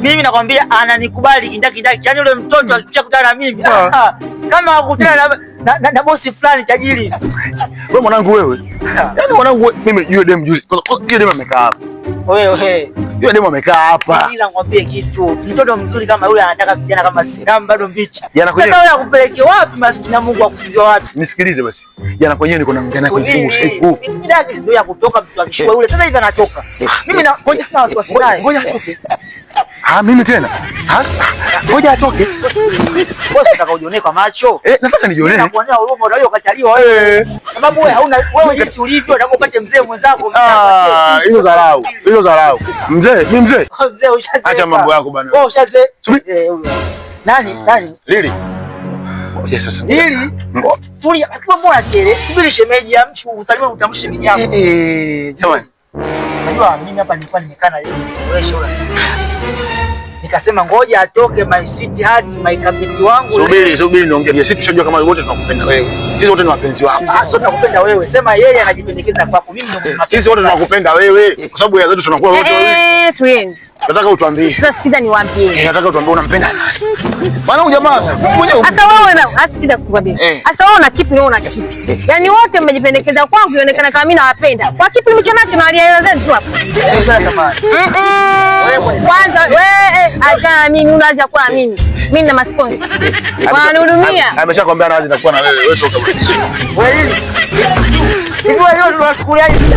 Mimi nakwambia ananikubali kindaki. Yaani yule mtoto akikutana na mimi kama akutana na bosi fulani tajiri. Wewe mwanangu wewe. Yaani mwanangu mimi yule demu juzi. Yule demu amekaa hapa. Wewe. Yule demu amekaa hapa. Ila ngwambie kitu. Mtoto mzuri kama yule anataka vijana kama Sinamu bado mbichi. Jana kwenyewe. Sasa wewe akupeleke wapi maskini na Mungu akufizia wapi? Nisikilize basi. Jana kwenyewe niko naongea naye kwenye simu usiku. Mimi dada ndio ya kutoka mtu akishua yule. Sasa hivi anatoka. Mimi na ngoja sana watu wasinaye. Ngoja atoke. Mimi tena. Ngoja atoke. Wewe unataka ujione kwa macho? Nataka nijione. Nakuonea huruma na hiyo ukataliwa wewe. Sababu wewe hauna wewe jinsi ulivyo unataka upate mzee mwenzako. Hizo dharau. Hizo dharau. Mzee, ni mzee. Mzee ushaze. Acha mambo yako bana. Wewe ushaze. Nani? Lili. Ngoja sasa. Lili. Tulia, mbona kile? Subiri shemeji ya mtu usalimie utamshe shemeji yako. Jamani. Unajua mimi hapa nilikuwa nimekaa na Lili. Wewe shauri. Nikasema ngoja atoke my city heart my kabiti wangu. Subiri niongee. Sisi tunajua kama wote tunakupenda wewe. Sisi wote ni wapenzi wako. Sio tunakupenda wewe. Sema yeye anajipendekeza kwako. Mimi ndio mpenzi. Sisi wote tunakupenda wewe kwa sababu ya zetu tunakuwa wote wewe. Friends. Nataka utuambie. Sasa sikiza niwaambie. Nataka utuambie unampenda nani? Maana huyu jamaa mwenyewe. Sasa wewe na asikiza kukwambia. Sasa wewe una kipi na wewe una kipi? Yaani wote mmejipendekeza kwangu ionekana kama mimi nawapenda. Kwa kipi mlichonacho na hali zenu tu hapa? Kwanza wewe acha mimi unaanza kwa mimi. Mimi na masponsi. Wanahudumia. Ameshakwambia anaanza itakuwa na wewe. Wewe toka. Wewe hivi. Hivi wewe ndio unachukulia hivi.